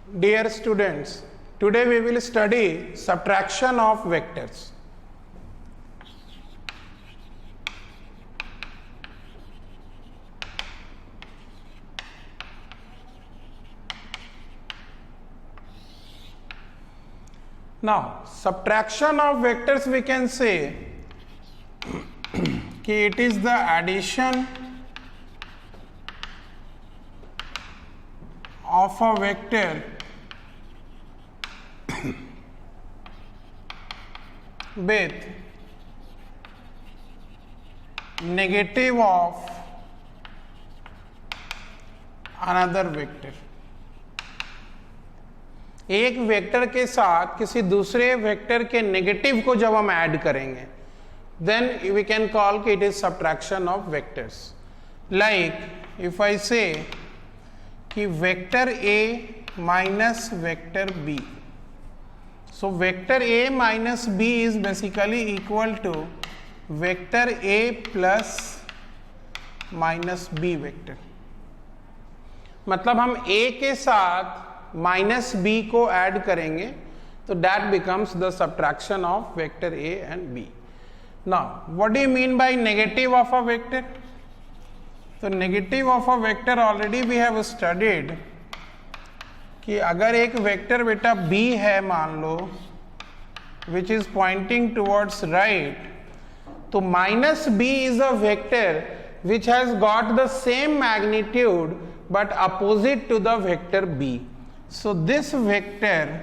Dear students, today we will study subtraction of vectors. Now, subtraction of vectors we can say कि it is the addition of a vector with negative of another vector. एक vector के साथ किसी दूसरे vector के negative को जब हम ऐड करेंगे then we can call it is subtraction of vectors. Like if I say कि vector A minus vector B, so vector A minus B is basically equal to vector A plus minus B vector. मतलब हम A के साथ minus B को add करेंगे तो that becomes the subtraction of vector A and B. Now, what do you mean by negative of a vector? तो negative of a vector already we have studied कि अगर एक vector बेटा B है मान लो which is pointing towards right, तो minus B is a vector which has got the same magnitude but opposite to the vector B. So this vector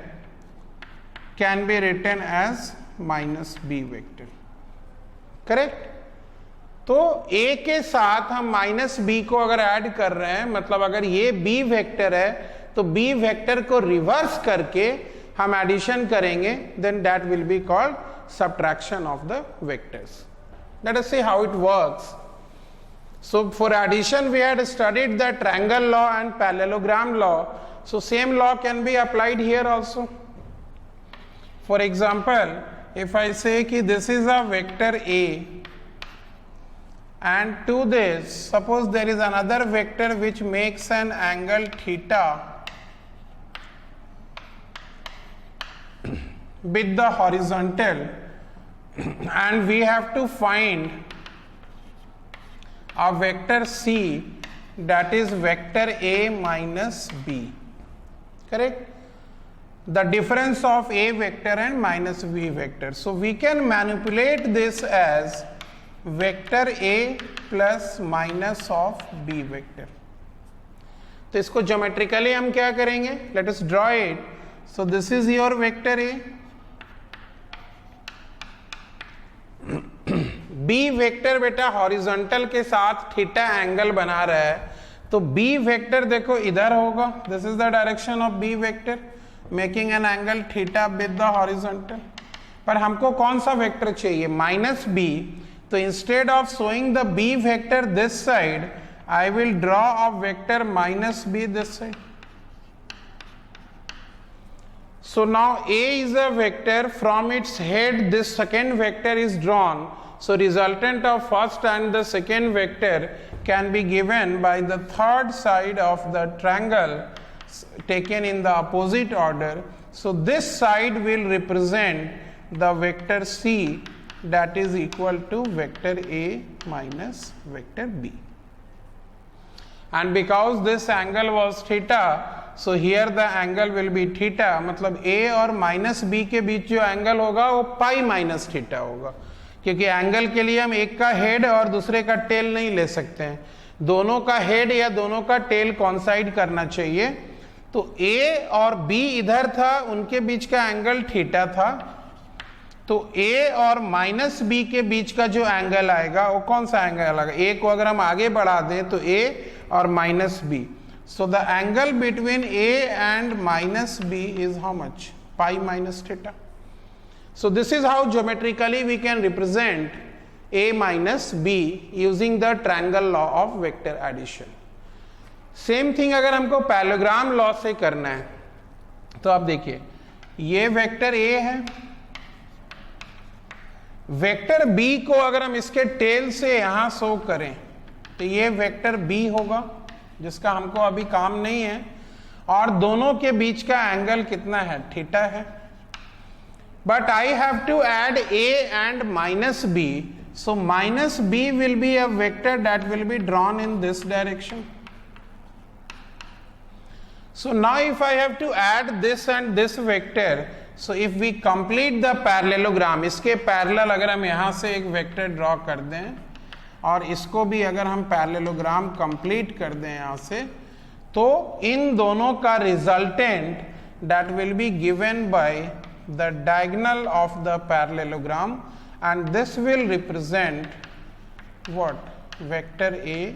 can be written as minus B vector. Correct. तो A के साथ हम minus B को अगर add कर रहे हैं मतलब अगर ये B वेक्टर है तो B वेक्टर को रिवर्स करके हम एडिशन करेंगे then that will be called subtraction of the vectors. Let us see how it works. So for addition we had studied the triangle law and parallelogram law. So same law can be applied here also. For example, if I say कि this is a vector A and to this suppose there is another vector which makes an angle theta with the horizontal and we have to find a vector C that is vector A minus B. Correct? The difference of A vector and minus B vector. So we can manipulate this as vector A plus minus of B vector. तो इसको geometrically हम क्या करेंगे? Let us draw it. So this is your vector A. B vector बेटा horizontal के साथ theta angle बना रहा है तो B वेक्टर देखो इधर होगा. This is the direction of B vector making an angle theta with the horizontal. पर हमको कौन सा वेक्टर चाहिए? Minus B. तो instead of showing the B vector this side I will draw a vector minus B this side. So now A is a vector, from its head this second vector is drawn. So resultant of first and the second vector can be given by the third side of the triangle taken in the opposite order. So this side will represent the vector C that is equal to vector A minus vector B. And because this angle was theta, so here the angle will be theta. मतलब A और minus B के बीच जो angle होगा वो पाई minus theta होगा क्योंकि angle के लिए हम एक का हेड और दूसरे का टेल नहीं ले सकते हैं. दोनों का हेड या दोनों का टेल कॉन्साइड करना चाहिए. तो A और B इधर था उनके बीच का एंगल थीटा था. तो A और माइनस B के बीच का जो एंगल आएगा वो कौन सा एंगल आएगा? A को अगर हम आगे बढ़ा दें तो A और minus B. So the angle between A and minus B is how much? Pi minus theta. So this is how geometrically we can represent A minus B using the triangle law of vector addition. Same thing अगर हमको parallelogram law से करना है तो आप देखिए ये vector A है, वेक्टर B को अगर हम इसके टेल से यहां शो करें तो ये वेक्टर B होगा जिसका हमको अभी काम नहीं है. और दोनों के बीच का एंगल कितना है, थीटा है. But I have to add a and minus b, so minus b will be a vector that will be drawn in this direction. So now if I have to add this and this vector, so if we complete the parallelogram, इसके parallel अगर हम यहाँ से एक vector draw कर दें और इसको भी अगर हम पैरेललोग्राम कंप्लीट कर दें यहाँ से, तो इन दोनों का resultant that will be given by the diagonal of the parallelogram and this will represent what, vector A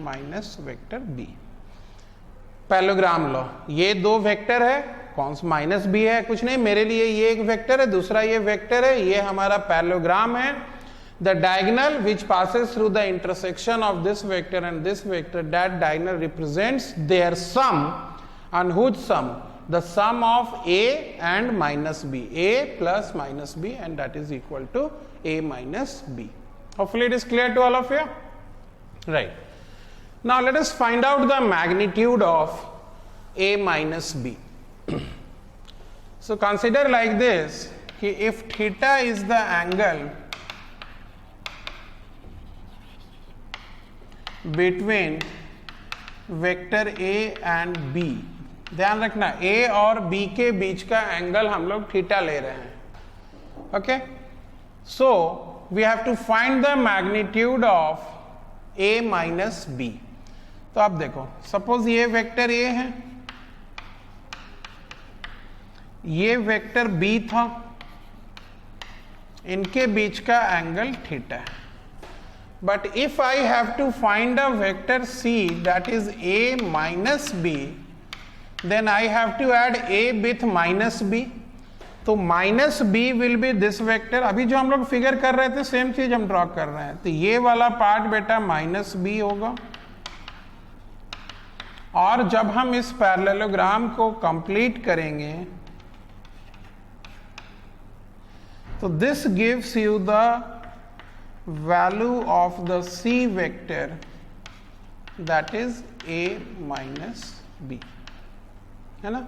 minus vector B. Parallelogram लो, ये दो वेक्टर है, कौन सा माइनस बी है, कुछ नहीं, मेरे लिए ये एक वेक्टर है, दूसरा ये वेक्टर है, ये हमारा पैरेललोग्राम है. The diagonal which passes through the intersection of this vector and this vector, that diagonal represents their sum. And whose sum? The sum of a and minus b, a plus minus b, and that is equal to a minus b. Hopefully it is clear to all of you. Right. Now let us find out the magnitude of a minus b. So consider like this, if theta is the angle between vector a and b, ध्यान रखना a और b के बीच का angle हम लोग theta ले रहे हैं. Okay, so we have to find the magnitude of a minus b. तो आप देखो, सपोज ये वेक्टर a है, ये वेक्टर b था, इनके बीच का एंगल थीटा है. But if I have to find a vector c that is a minus b, then I have to add a with minus b. तो minus b will be this vector. अभी जो हम लोग figure कर रहे थे same चीज हम ड्रॉ कर रहे हैं, तो ये वाला पार्ट बेटा माइनस b होगा. और जब हम इस पैरेललोग्राम को कंप्लीट करेंगे तो this gives you the value of the c vector, that is a minus b, है ना.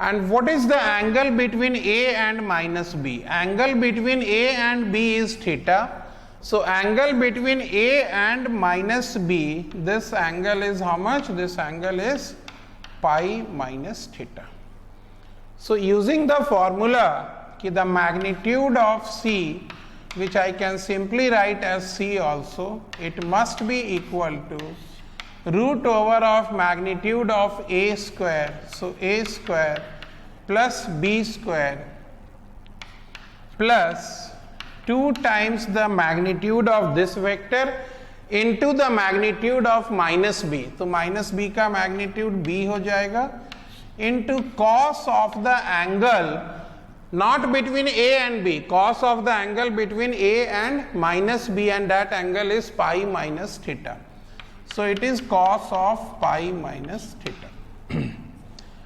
And what is the angle between a and minus b? Angle between a and b is theta. So angle between a and minus b, this angle is how much? This angle is pi minus theta. So using the formula कि the magnitude of c, which I can simply write as c also, it must be equal to root over of magnitude of a square. So a square plus b square plus 2 times the magnitude of this vector into the magnitude of minus b. तो minus b का magnitude b हो जाएगा into cos of the angle not between a and b, cos of the angle between a and minus b, and that angle is pi minus theta. So it is cos of pi minus theta.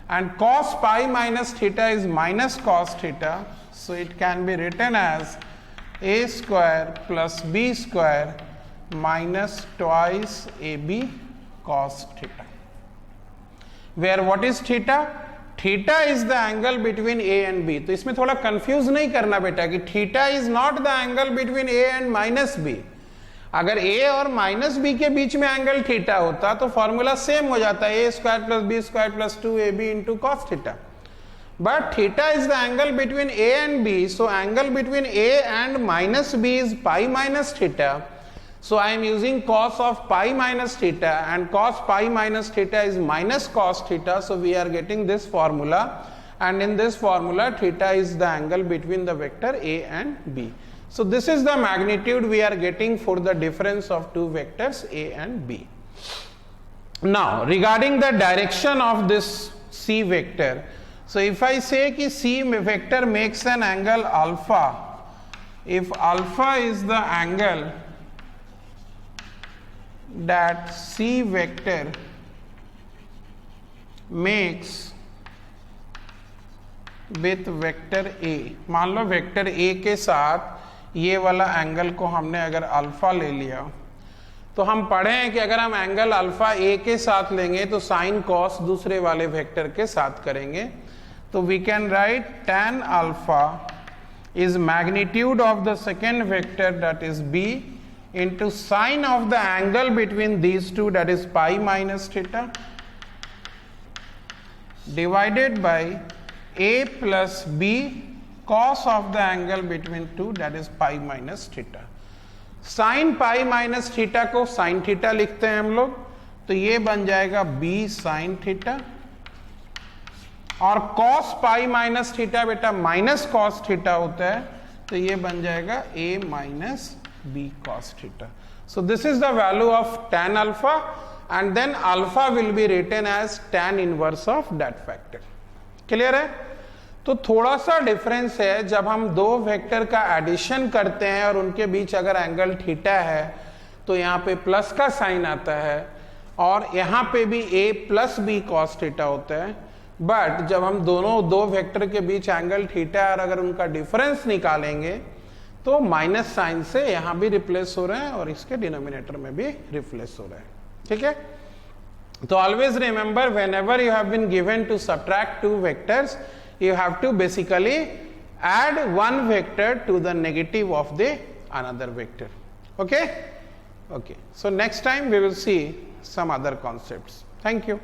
And cos pi minus theta is minus cos theta, so it can be written as a square plus b square minus twice ab cos theta, where what is theta? Theta is the angle between A and B. तो इसमें थोड़ा confuse नहीं करना बेटा कि theta is not the angle between A and minus B. अगर A और minus B के बीच में एंगल थीटा होता तो फॉर्मूला सेम हो जाता है, A square plus B square plus 2ab into cos theta. But theta is the angle between A and B, so angle between A and minus B is pi minus theta. So I am using cos of pi minus theta, and cos pi minus theta is minus cos theta, so we are getting this formula, and in this formula theta is the angle between the vector a and b. So this is the magnitude we are getting for the difference of two vectors a and b. Now regarding the direction of this c vector, so if I say कि c vector makes an angle alpha, if alpha is the angle that c vector makes with vector a, मान लो vector a के साथ ये वाला angle को हमने अगर alpha ले लिया, तो हम पढ़े हैं कि अगर हम एंगल अल्फा ए के साथ लेंगे तो साइन कॉस दूसरे वाले वेक्टर के साथ करेंगे, तो we can write tan alpha is magnitude of the second vector, that is b, into sine of the angle between these two, that is pi minus theta, divided by a plus b cos of the angle between two, that is pi minus theta. Sine pi minus theta को sine theta लिखते हैं हम लोग, तो ये बन जाएगा b sine theta, और cos पाई माइनस थीटा बेटा माइनस cos थीटा होता है, तो ये बन जाएगा a minus b cos theta. So this is the value of tan alpha, and then alpha will be written as tan inverse of that factor. Clear है? तो थोड़ा सा डिफरेंस है, जब हम दो वेक्टर का एडिशन करते हैं और उनके बीच अगर एंगल थीटा है तो यहाँ पे प्लस का साइन आता है, और यहाँ पे भी a plus B cos theta होता है. बट जब हम दोनों दो वेक्टर के बीच एंगल थीटा और अगर उनका डिफरेंस निकालेंगे तो माइनस साइन से यहाँ भी रिप्लेस हो रहे हैं और इसके डिनोमिनेटर में भी रिप्लेस हो रहे हैं. ठीक है? तो always remember, whenever you have been given to subtract two vectors, you have to basically add one vector to the negative of the another vector. Okay? Okay. So next time we will see some other concepts. Thank you.